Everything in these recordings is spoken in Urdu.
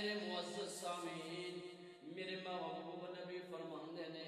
میرے معزز سامعین، میرے محبوب نبی فرماندے نے،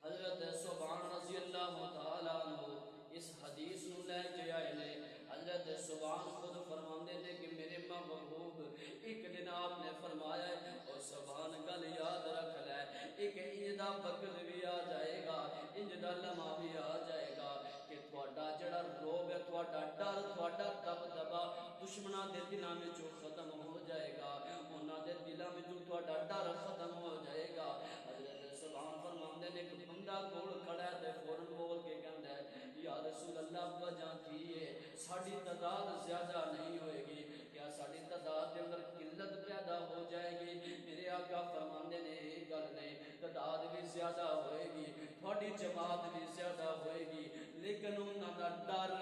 حضرت سبحان رضی اللہ تعالیٰ عنہ اس حدیث نو لے کے آئے نے۔ حضرت سبحان خود فرماندے نے کہ میرے محبوب ایک دن آپ نے فرمایا ہے اور سبحان گل یاد رکھ لے، ایک انجدہ وقت بھی آ جائے گا، انجدہ لمحہ بھی آ جائے گا کہ تھوڑا جڑا روب ہے، تھوڑا ڈر، تھوڑا دبدبا دشمناں دے دلاں وچوں ختم ہو جائے گا، انہاں دے دلاں وچوں تھوڑا ڈر ختم ہو جائے گا۔ حضرت سبحان فرماندے نے کہ بندہ کول کھڑا ہے تے فوراً بول کے کہندا ہے یا رسول اللہ وجہ کی ہے، ساڈی تعداد زیادہ نہیں ہوئے گی، کیا ساڈی تعداد کے اندر قلت پیدا ہو جائے گی؟ میرے آقا فرماندے نے ایک گل نہیں، تعداد بھی زیادہ ہوئے گی، تھوڑی جماعت بھی زیادہ ہوئے گی، لیکن انہاں دا ڈر،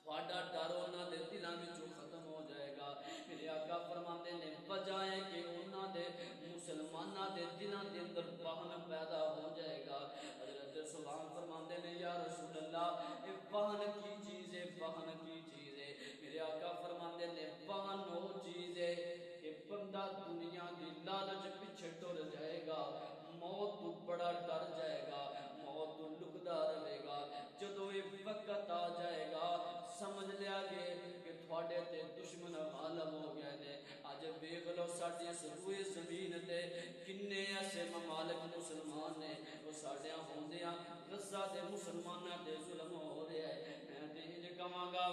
تھوڑا ڈر انہاں دے دلاں وچوں ختم ہو جائے گا۔ میرے آقا فرماندے نے وجہ ہے کہ انہاں دے مسلماناں دے دلاں دے اندر وہن پیدا ہو جائے گا۔ حضرت سبحان فرماندے نے یا رسول اللہ اے وہن کی چیز ہے، وہن کی چیز ہے؟ میرے آقا فرماندے نے وہن وہ چیز ہے کہ بندہ دنیا دی لالچ پیچھے ٹر جائے گا، موت تو بڑا ڈر جائے گا، موت تو لکدا رہے گا، جدو یہ وقت آ جائے گا سمجھ لیا گے کہ تھوڑے تے دشمن غالب ہو گئے نے۔ آج ویکھ لو ساڈی اس روئے زمین تے کنے ایسے ممالک مسلمان نے، وہ ساڈیاں ہوندیاں غزہ دے مسلماناں تے ظلم ہو رہا ہے۔ میں تے انج کہاں گا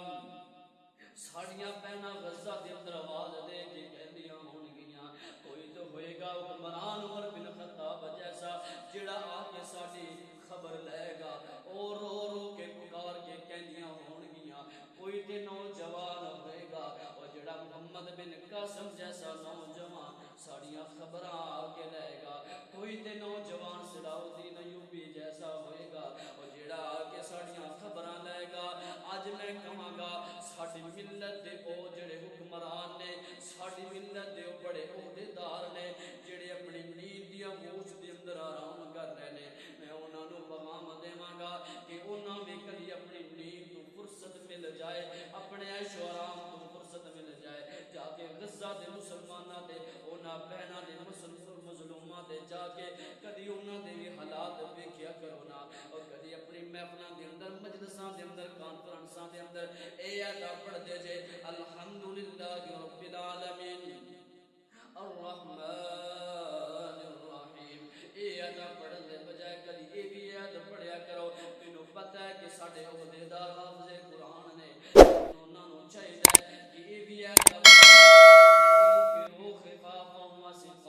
ساڑیاں پہنا غزہ دے اندر آواز دے کے کہندیاں ہون گیاں کوئی تو ہوئے گا حکمران عمر بن خطاب جیسا جڑا آ کے ساڈی خبر لے گا، اور رو رو کے پکار کے کہندیاں ہون گیاں کوئی تے نوجوان ہوئے گا اور جڑا محمد بن قاسم جیسا نوجوان ساڑیاں خبراں آ کے لے گا، کوئی تے نوجوان صلاح الدین ایوبی جیسا ہوئے گا اور جڑا آ کے ساڑیاں خبراں لے گا۔ آج میں کہاں گا ساڑی ملت دے او جڑے حکمران نے، ساڑی ملت دے او بڑے عہدیدار نے جڑے اپنی نیند دیا ہوش دے اندر آرام کر رہے نے، میں انہاں نو پیغام دیواں گا کہ انہاں بھی کبھی اپنی نیند تو فرصت مل جائے، اپنے عیش و آرام تو فرصت مل جائے، جا کے غزہ دے مسلماناں دے انہاں بہناں دے مظلوماں دے جا کے کدی انہاں دے بھی حالات ویکھیا کرو نا، اور کدی اپنی محفلاں دے اندر مجلساں دے اندر کانفرنساں دے اندر اے آیات پڑھ دے جے